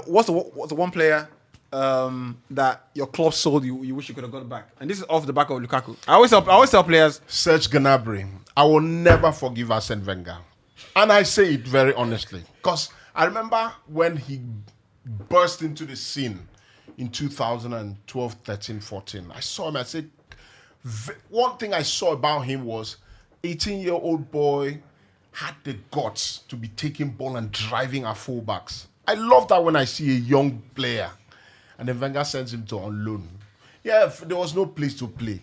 what's the one player that your club sold you wish you could have got back? And this is off the back of Lukaku. I always tell players, Serge Gnabry. I will never forgive Arsene Wenger. And I say it very honestly. Because I remember when he burst into the scene in 2012, 13, 14. I saw him, I said, one thing I saw about him was 18-year-old boy had the guts to be taking ball and driving our fullbacks. I love that when I see a young player. And then Wenger sends him to on loan. Yeah, there was no place to play.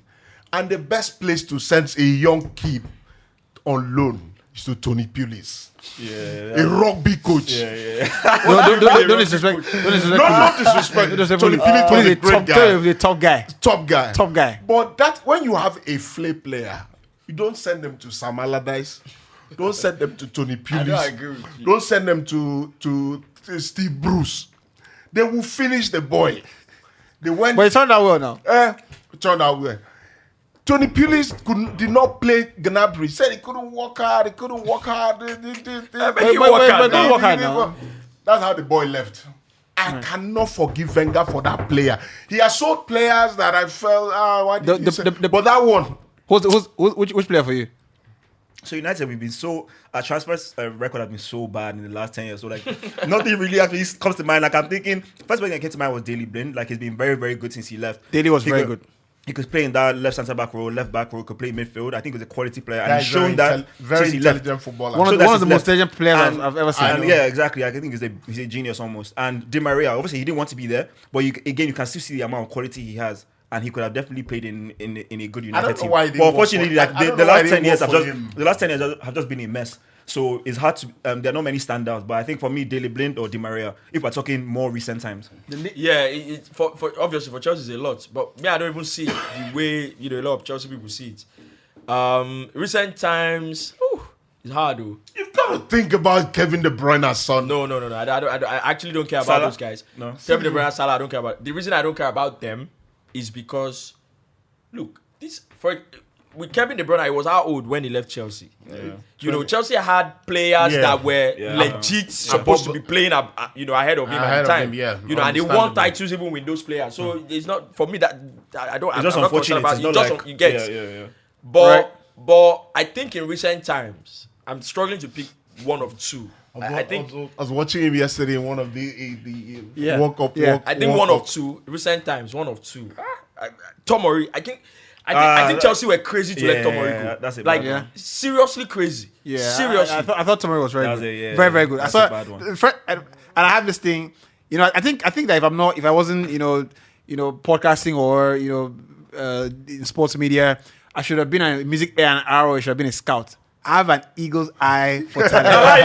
And the best place to send a young kid on loan is to Tony Pulis. Yeah. A rugby coach. don't disrespect. Not disrespect. Tony Pulis was a great guy. The top guy. Top guy. But that when you have a flay player, you don't send them to Sam Allardyce. Don't send them to Tony Pulis. I agree with you. Don't send them to Steve Bruce. They will finish the boy. They went. But it turned out well now. It turned out well. Tony Pulis did not play Gnabry. He said he couldn't work hard. He couldn't work hard. That's how the boy left. I cannot forgive Wenger for that player. He has sold players that I felt. Why did he say? But that one. Which player for you? So United, we've been so our transfer record has been so bad in the last 10 years. So like nothing really actually comes to mind. Like I'm thinking, first person that came to mind was Daley Blind. Like he's been very, very good since he left. Daley was very good. He could play in that left centre back role, left back role. Could play midfield. I think he was a quality player, and That he's is shown that very since he left. intelligent footballer. One of the most intelligent players And- I've ever seen. And yeah, exactly. I think he's a genius almost. And Di Maria, obviously, he didn't want to be there, but you can still see the amount of quality he has. And he could have definitely played in a good United team. why he didn't But work unfortunately, for- like I don't the know why last he 10 years didn't have just been a mess. So it's hard to. There are not many standouts, but I think for me, Daley Blind or Di Maria, if we're talking more recent times. Yeah, for obviously for Chelsea it's a lot, but me I don't even see it the way a lot of Chelsea people see it. Recent times, it's hard though. You've got to think about Kevin De Bruyne's son. No. I actually don't care about Salah? those guys. No. Kevin De Bruyne, Salah, I don't care about. The reason I don't care about them is because, look, with Kevin De Bruyne, he was how old when he left Chelsea? Yeah. Chelsea had players that were Yeah. legit supposed to be playing ahead of him at the time. And they won titles even with those players. So it's not for me that I don't. It's just I'm not concerned unfortunate. about It's it. not Just like you get. Yeah. But I think in recent times, I'm struggling to pick one of two. I think I was watching him yesterday in one of the Yeah. World Cup. Yeah. World- I think World one Cup. of two. Recent times, one of two. Tomori, I think Chelsea were crazy to let Tomori go. That's a Like bad one. seriously crazy. Yeah, seriously. I thought Tomori was very That's good. a- Very good. that's I a saw, bad one. and I have this thing. I think that if I wasn't podcasting or in sports media, I should have been a music and arrow. I should have been a scout. I have an eagle's eye for talent. I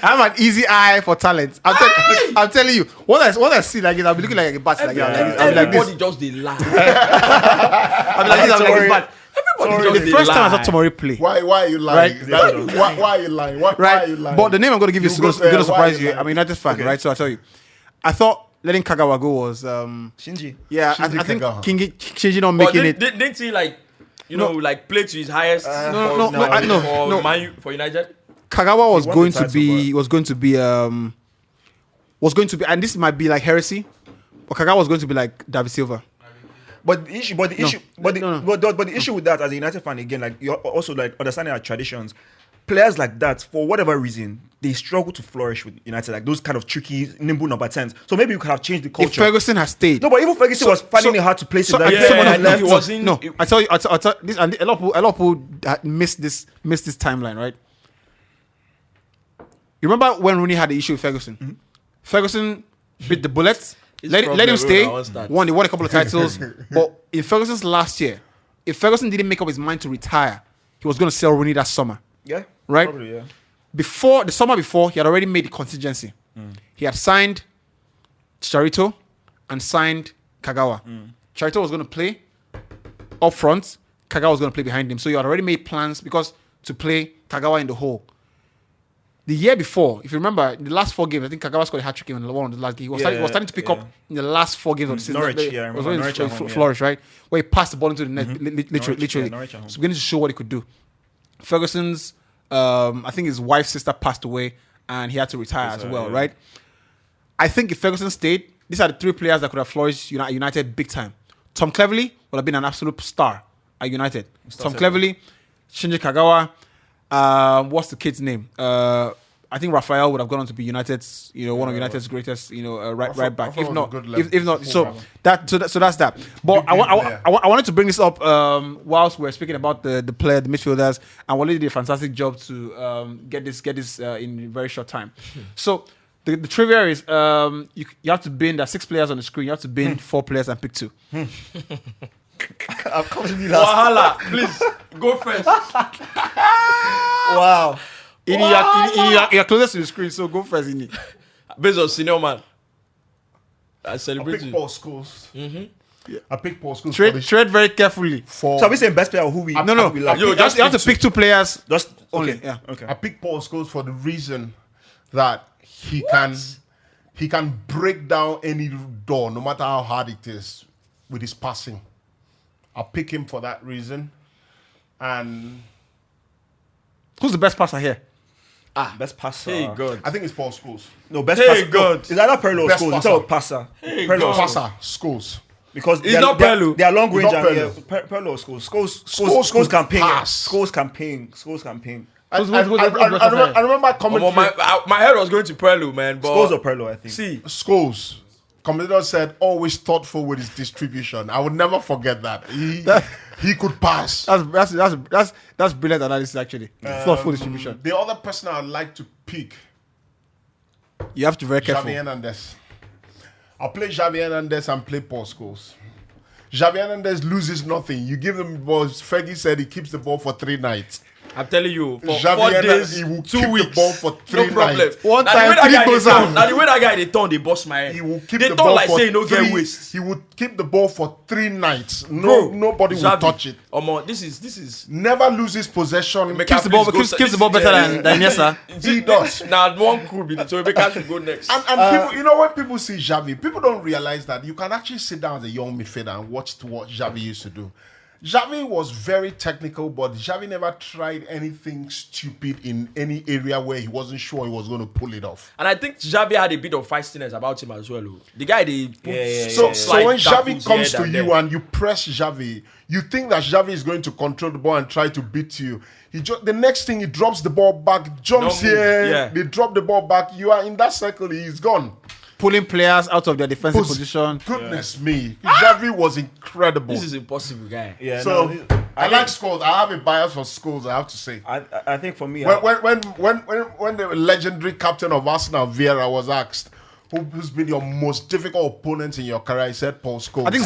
have an easy eye for talent. I'm telling you. What I see like this, I'll be looking like a bat. Like I'll be like this. Everybody just they lie. I'll be like this. I'll be like this. But Everybody the just first they time I lie. saw Tomori play, Why are you lying? Right. Why are you lying? Why are right? you lying? But the name I'm going to give you is You going go there, to why surprise are you you. lying? I'm a United fan, right? So I'll tell you. I thought letting Kagawa go was Shinji. yeah. Shinji I think Kagawa. Shinji not But making it. didn't he play to his highest for United? Kagawa was won going the to title, be was going to be, and this might be like heresy, but Kagawa was going to be like David Silva. But the issue with that, as a United fan, again, like you're also like understanding our traditions. Players like that, for whatever reason, they struggle to flourish with United, like those kind of tricky, nimble number 10s. So maybe you could have changed the culture. If Ferguson has stayed, No, but even Ferguson was finding it hard to place him. I think someone I has think left. he wasn't- No, I tell you this, and a lot of people missed this timeline, right? You remember when Rooney had the issue with Ferguson? Mm-hmm. Ferguson bit the bullet, let him problem, stay, I want that. won a couple of titles. But in Ferguson's last year, if Ferguson didn't make up his mind to retire, he was going to sell Rooney that summer. Yeah, Right? Probably, yeah. Before the summer before, he had already made the contingency. He had signed Charito and signed Kagawa. Charito was going to play up front. Kagawa was going to play behind him. So you had already made plans to play Kagawa in the hole. The year before, if you remember, in the last 4 games, I think Kagawa scored a hat-trick in one of the last games. He was starting to pick up in the last 4 games of the season. Norwich, It yeah, I was remember. when Norwich he at home, flourished, right? Where he passed the ball into the net, literally. Norwich, yeah, Norwich at home. So beginning to show what he could do. Ferguson's, I think his wife's sister passed away, and he had to retire as well, right? I think if Ferguson stayed, these are the three players that could have flourished United big time. Tom Cleverley would have been an absolute star at United. Tom Cleverley, Shinji Kagawa, what's the kid's name? I think Raphael would have gone on to be United's, one of United's greatest, right back. If not, that's that. But I wanted to bring this up whilst we're speaking about the midfielders, and Wale did a fantastic job to get this in a very short time. So the trivia is you have to bin. There are 6 players on the screen. You have to bin 4 players and pick 2. I'm coming last. Wahala, please go first. Wow. You're closest to the screen, so go first, Ini. Based on senior man. I I celebrate picked you. Paul Scholes. I picked Paul Scholes. Tread very carefully. For So are we saying best player or who we? No. we like? Yo, You have to pick 2 players Just only. okay. Yeah. Okay. I picked Paul Scholes for the reason that he can break down any door, no matter how hard it is, with his passing. I'll pick him for that reason. And Who's the best passer here? Best passer. Hey God. I think it's Paul Scholes. No, best Hey, passer. God. It's either Perlo or Best Scholes. passer. Instead of passer. Perlo or Scholes. Passer, Scholes. Because It's not Perlo. They are long range. Not and Perlo. Perlo or Scholes. Scholes could can ping. pass. Scholes can ping. Scholes can ping. I Who's best passer? remember commentary. My head was going to Perlu, man. But Scholes or Perlo, I think. see, Scholes. Commentator said always thoughtful with his distribution. I would never forget that. He could pass. That's brilliant analysis actually. Thoughtful distribution. The other person I'd like to pick, You have to be very careful. Xavi Hernandez. I'll play Xavi Hernandez and play Paul Scholes. Xavi Hernandez loses nothing. You give him the ball. Fergie said he keeps the ball for 3 nights. I'm telling you, for Xavi 4 Hernandez, days, he will 2 keep weeks, the ball for 3 no problem. nights. One Now, time, the way that 3 guy goes they out. turn, now the way that guy they turn, they bust my head. He will keep they the turn ball like for saying no 3. get waste. He would keep the ball for 3 nights. Bro, Nobody will Xavi, touch it. Omo, this is. Never loses possession. Make Keeps the ball, keeps the ball better than Iniesta. He does. Now one could be so Rebecca should go next. And people, when people see Xavi, people don't realize that you can actually sit down as a young midfielder and watch what Xavi used to do. Xavi was very technical, but Xavi never tried anything stupid in any area where he wasn't sure he was going to pull it off. And I think Xavi had a bit of feistiness about him as well. Oh. The guy they put So when slide Xavi tackles comes here to you and you press Xavi, you think that Xavi is going to control the ball and try to beat you. The next thing he drops the ball back, jumps No move, here, yeah. they drop the ball back. You are in that circle, he's gone. Pulling players out of their defensive position. Goodness me, Xavi was incredible. this is impossible, guy. Yeah. So no, I like Scholes. I have a bias for Scholes, I have to say. I think for me, When the legendary captain of Arsenal, Vieira, was asked, who's been your most difficult opponent in your career, he said Paul Scholes. I think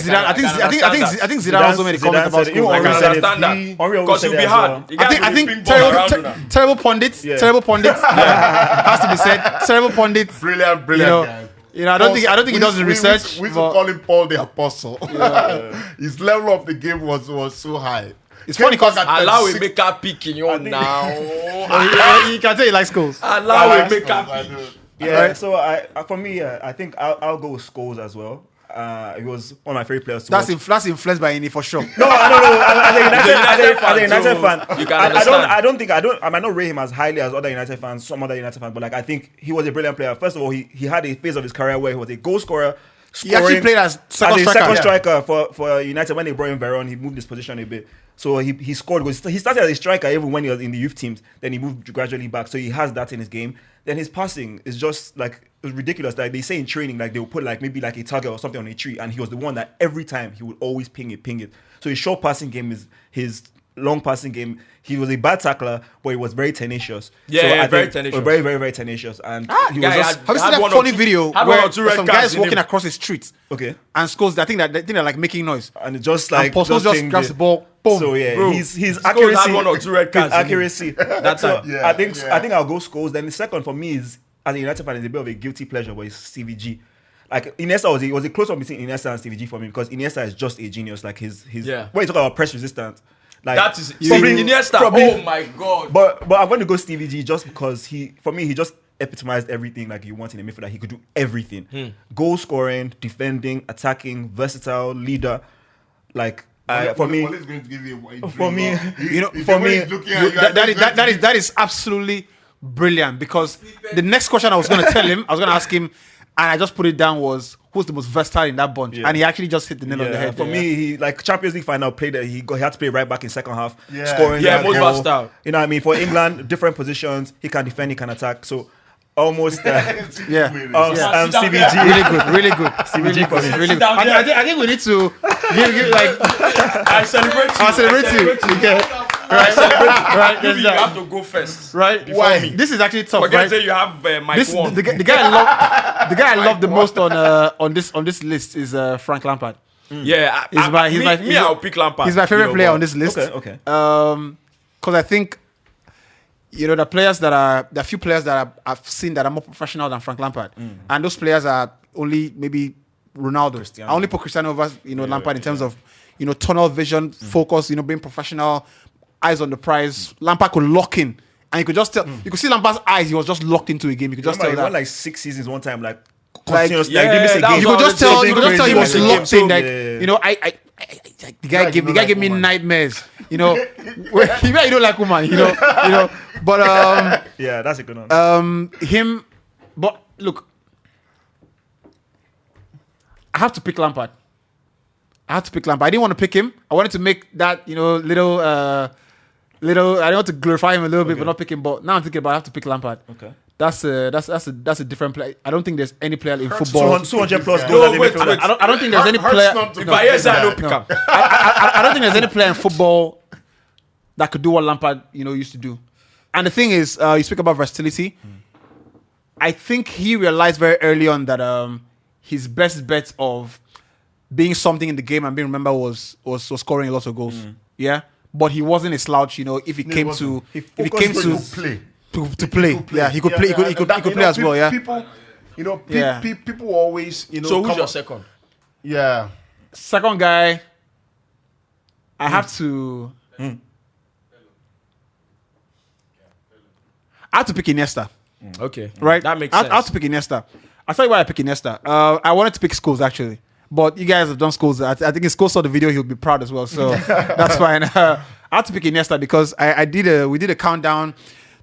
Zidane also made a comment about said it. You Scholes. I can always said understand it. that Henry always because said you'll it be as hard. well. The guy I will think ping ball around you now. terrible pundits. Terrible pundits. Has to be said. Terrible pundits. Brilliant guy. I don't think he does the research. We used to but call him Paul the Apostle. His level of the game was so high. It's funny because Allow a maker picking you now. you can tell he likes Scholes. Allow a I maker do. pick. Yeah, Right. so for me, I think I'll go with Scholes as well. He was one of my favorite players to That's watch. influenced by Ini for sure. No, I don't know. As a United too, fan, you can understand. I might not rate him as highly as other United fans, some other United fans, but like I think he was a brilliant player. First of all, he had a phase of his career where he was a goal scorer. He actually played as second a striker. second striker for United. When they brought in Veron, he moved his position a bit. So he scored goals. He started as a striker even when he was in the youth teams. Then he moved gradually back. So he has that in his game. Then his passing is just like it's ridiculous. Like they say in training, like they'll put like maybe like a target or something on a tree, and he was the one that every time he would always ping it. So his short passing game is his long passing game. He was a bad tackler, but he was very tenacious. Yeah, I very think- tenacious. Very, very, very tenacious. And he was guy just Have you seen Had that one or funny two- video had one where or two red some cards guys in walking him. across the street okay. and Scholes, I think they're like making noise. And it just like And Paul Scholes just pinged grabs it. the ball, boom. So yeah, Bro, his Scholes accuracy, had one or two red cards his in him. accuracy. That So time. Yeah, I think yeah. I'll go Scholes. Then the second for me is as a United fan is a bit of a guilty pleasure, but it's CVG. Like Iniesta was a close one between Iniesta and CVG for me because Iniesta is just a genius. Like his Yeah. when you talk about press resistant, like That is probably- Iniesta. probably- Oh my god. But I'm going to go Stevie G just because he just epitomized everything like you want in a midfielder. He could do everything: goal scoring, defending, attacking, versatile, leader. Like for me, Wale is going to give you a for me, drink. for me, Looking at you, that is absolutely brilliant because the next question I was going to tell him, I was going to ask him, and I just put it down was who's the most versatile in that bunch, and he actually just hit the nail on the head. For me, he like Champions League final played. He had to play right back in second half, Yeah. scoring. Yeah, that most goal. versatile. You know what I mean? For England, different positions. He can defend, he can attack. So almost Yeah. CBG. Really good. CBG for me. Really good. down there. I think we need to give like I celebrate you. I'll celebrate you. Okay. Right. You have to go first. Right. Why? Me. This is actually tough, Forget right? say you have Mike This Wong. the guy I love the most on this list is Frank Lampard. Yeah, I'll pick Lampard. He's my favorite You know, player but- on this list. Okay. Because I think the players there are a few players that I've seen that are more professional than Frank Lampard, and those players are only maybe Ronaldo. Cristiano. I only put Cristiano over Lampard in terms of tunnel vision, focus, being professional, eyes on the prize. Lampard could lock in, and you could just tell. You could see Lampard's eyes; he was just locked into a game. You could just Remember, tell he that. won like 6 seasons one time, like Like, continuously. yeah, like, they miss a that game. was You could just tell. something You could just tell he was crazy. locked So, in. Like yeah. the guy Like gave you the guy don't gave like me woman. nightmares. But you don't like woman. But Yeah, that's a good one. him. But look, I have to pick Lampard. I didn't want to pick him. I wanted to make that little. I don't want to glorify him a little bit, but not pick him. But now I'm thinking about I have to pick Lampard. Okay. That's a different player. I don't think there's any player in football. 200 plus No, goals. as a wait, midfielder. wait. I don't think there's any Hurts player. not to If I hear say I don't pick him. I don't think there's any player in football that could do what Lampard, used to do. And the thing is, you speak about versatility. I think he realized very early on that his best bet of being something in the game and being remembered was scoring a lot of goals. Yeah, but he wasn't a slouch. If he came to wasn't. if he came to play. to play, yeah, he could play. He could play as well. Yeah, People, Yeah. people always, So who's come your up- second? Yeah. second guy, I have to. I have to pick Iniesta. Okay, Right? That makes I sense. have to pick Iniesta. I'll tell you why I pick Iniesta. I wanted to pick Scholes actually, but you guys have done Scholes. I think if Scholes saw the video, he'll be proud as well. So that's fine. I have to pick Iniesta because we did a countdown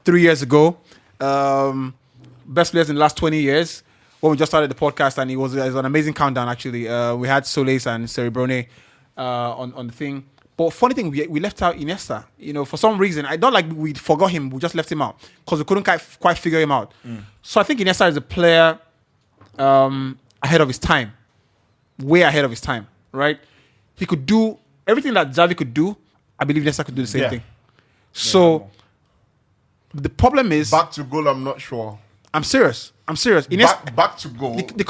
3 years ago. Best players in the last 20 years when we just started the podcast, and it was an amazing countdown actually. We had Solis and Cerebrone on the thing. But funny thing, we left out Iniesta. For some reason, I don't like we forgot him. We just left him out because we couldn't quite figure him out. So I think Iniesta is a player ahead of his time, way ahead of his time. Right? He could do everything that Xavi could do. I believe Iniesta could do the same Yeah. thing. So the problem is, Back to goal, I'm not sure. I'm serious. Iniesta, Back to goal. the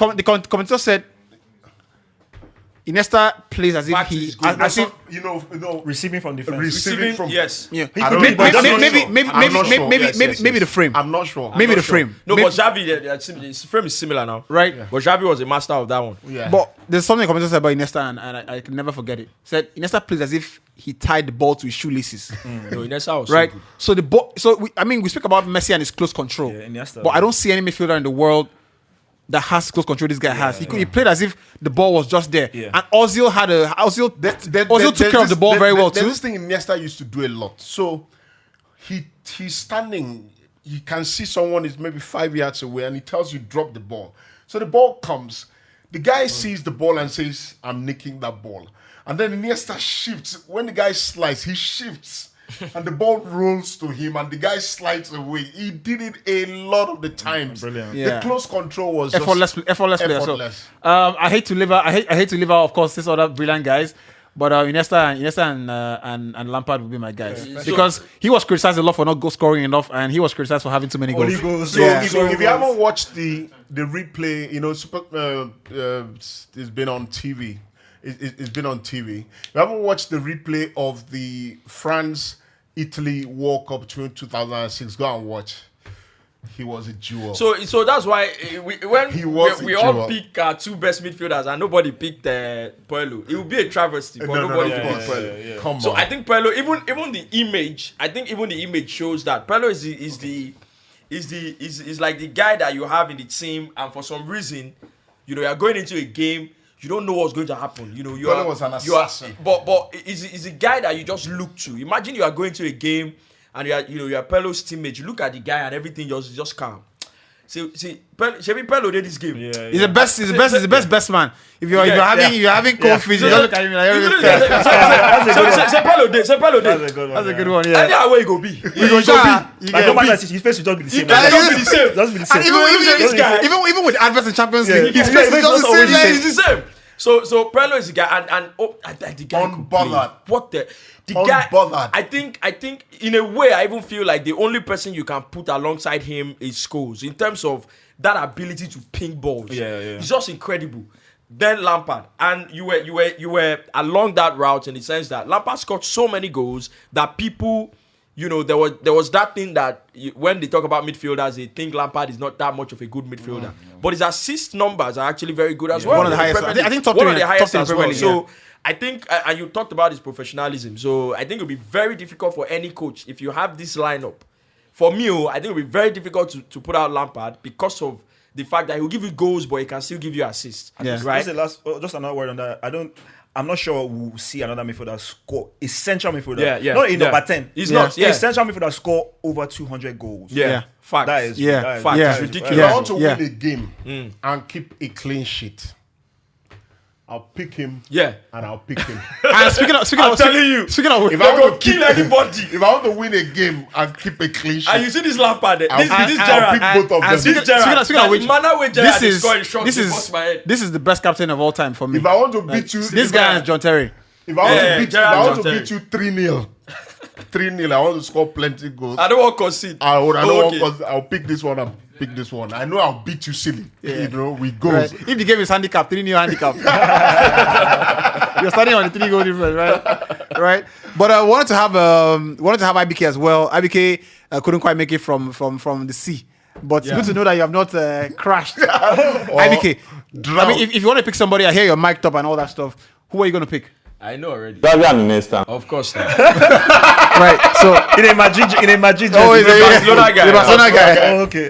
commentator said Iniesta plays as if Back to he his goal. as if Receiving from defense. Receiving, from yes. yeah. He I could don't be, know, but I'm not maybe sure. maybe I'm maybe not sure. maybe Yes, maybe yes, maybe yes. the frame. I'm not sure. Maybe I'm the not sure. frame. No, Maybe- but Xavi, his frame is similar now. right. But Xavi was a master of that one. Yeah. But there's something the commentator said about Iniesta, and I can never forget it. Said Iniesta plays as if he tied the ball to his shoelaces. No, Iniesta was Right. so good. So the ball. So we speak about Messi and his close control. Yeah, Iniesta. But I don't see any midfielder in the world that has close control. This guy has. He played as if the ball was just there. Yeah. And Ozil Ozil took care of the ball very well There's too. this thing Iniesta used to do a lot. So he's standing. You can see someone is maybe 5 yards away, and he tells you drop the ball. So the ball comes. The guy sees the ball and says, "I'm nicking that ball." And then Iniesta shifts. When the guy slides, he shifts. And the ball rolls to him, and the guy slides away. He did it a lot of the times. Brilliant. Yeah. The close control was Effortless just player. So, effortless. I hate to leave out. I hate to leave out, of course, these other brilliant guys. But Iniesta and Lampard would be my guys because he was criticized a lot for not goal scoring enough, and he was criticized for having too many Only goals. goals. So Yeah. if you haven't watched the replay, it's been on TV. It's been on TV. If you haven't watched the replay of the France-Italy World Cup 2006, go and watch. He was a jewel. So that's why when He was we a all jewel. pick our two best midfielders and nobody picked Puelo, it would be a travesty for nobody to pick Puelo. Come So on. I think Puelo, even the image, shows that Puelo is like the guy that you have in the team, and for some reason, you're going into a game, you don't know what's going to happen. Puelo was an assassin. But is a guy that you just look to. Imagine you are going to a game and you're Pelo's teammate. You look at the guy and everything just calm. See, Pelo did this game. Yeah, He's the best. He's the best man. If you're having cold feet, you don't look at him like everything. Say Pelo did. That's a good one. That's a good one. Yeah. Anyhow where he go be. He go be. Like, no matter his face will just be the same. guys Just will be the same. Just be the same. Even with Adverts in Champions League, Yeah. his face is just the same. Like, It's the same. So Pelo is the guy, and the guy could play. Unbothered. What the guy? Unbothered. I think in a way, I even feel like the only person you can put alongside him is Scholes in terms of that ability to ping balls. Yeah. It's just incredible. Then Lampard, and you were along that route in the sense that Lampard scored so many goals that people. There was that thing that when they talk about midfielders, they think Lampard is not that much of a good midfielder. But his assist numbers are actually very good as well. One of the highest. I think top one three- of the highest top as three well. Premier League, So I think, and you talked about his professionalism. So I think it would be very difficult for any coach if you have this lineup. For me, I think it would be very difficult to put out Lampard because of the fact that he will give you goals, but he can still give you assists. Yeah. Right. Just another word on that. I'm not sure we'll see another midfielder score. A central midfielder. Yeah. Not in Yeah. number 10. He's not. A Yeah. central midfielder score over 200 goals. Yeah. Facts. That is fact. Yeah. It's ridiculous. If I want to Yeah. win a game and keep a clean sheet, I'll pick him. Yeah. And I'll pick him. And speaking of, I'm telling you. speaking of, If They're I gonna want to kill anybody. If I want to win a game and keep a clean sheet, And you see this Lampard, this I'll Gerrard. pick both of them. and speaking Gerrard, of which, the manner where Gerrard is scoring shots, this it busts my head. is the best captain of all time for me. if I want to beat you, This guy is John Terry. If I want Yeah, to beat you, if Gerrard I want to Johnson. beat you 3-0, 3-0, I want to score plenty goals. I don't want to concede. I don't Okay. want, I'll pick this one and pick this one. I know I'll beat you silly. With goals. Right. If the game is handicap, 3-0 handicap. You're starting on the 3-goal difference, right? But I wanted to have IBK as well. IBK couldn't quite make it from the sea. But it's good to know that you have not crashed. IBK. I mean, if you want to pick somebody, I hear you're mic'd up and all that stuff. Who are you going to pick? I know already. Xavi and Iniesta. Of course. Right. So, In a Madrid oh, he's jersey. a Barcelona guy. The Barcelona guy. Oh, okay.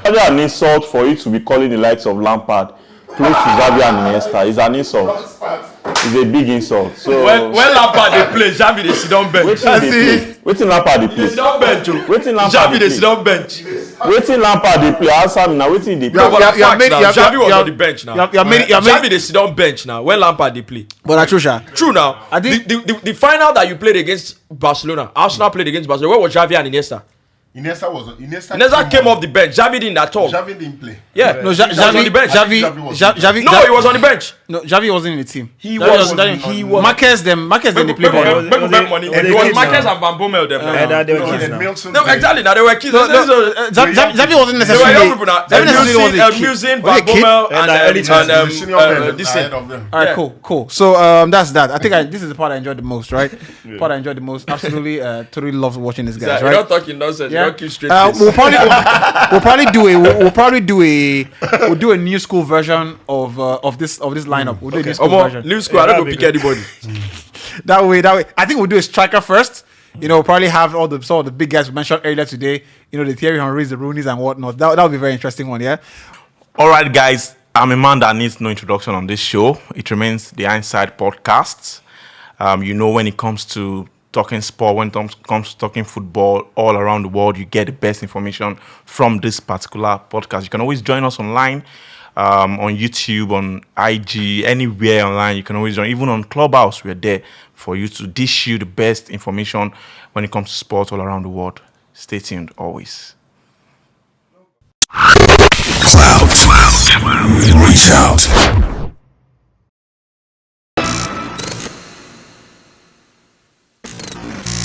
Xavi an insult for you to be calling the likes of Lampard close to Xavi and Iniesta. It's an insult. It's a big insult. So When Lampard they play, Xavi they sit down bench. waiting Lampard they They play. sit down bench. Oh. Waiting Lampard Xavi they they sit play. down bench. Waiting Lampard they play. Answer me now. Waiting they play. But you have facts made- now. you have- Xavi was you on have- the bench now. you have made- Xavi they sit down bench now. When Lampard they play. But Atrusha. True now. I think- the final that you played against Barcelona, Arsenal played against Barcelona. Where was Xavi and Iniesta? Iniesta came off the bench. Xavi didn't at all. Xavi didn't play. Yeah. No, He was on the bench. Xavi. No, he was on the bench. No, Xavi wasn't in the team. He was. Marquez them they play ball. Make money. was It was kids Marquez now. and Van Bommel them. They were No, kids and now. Milton No, played. exactly. Now they were kids. Xavi wasn't They were necessarily. young people now. Xavi necessarily was a kid. Musin, Was he a Van kid? Bommel, And and early twenties. The senior men this ahead thing. of them. All right, Yeah. cool. So that's that. I think this is the part I enjoyed the most, right? Part I enjoyed the most. Absolutely, totally love watching this guys, You're right? not talking nonsense. You Yeah. don't keep straight face. We'll do a new school version of this lineup. We'll do a new school version. New school. I don't go pick anybody. That way. I think we'll do a striker first. We'll probably have some of the big guys we mentioned earlier today. The Thierry Henrys, the Rooneys, and whatnot. That would be a very interesting one. Yeah. All right, guys. I'm a man that needs no introduction on this show. It remains the Inside Podcast. When it comes to talking sport, when it comes to talking football all around the world, you get the best information from this particular podcast. You can always join us online, on YouTube, on IG, anywhere online. You can always join. Even on Clubhouse, we're there for you to dish you the best information when it comes to sport all around the world. Stay tuned always. Cloud. Reach out.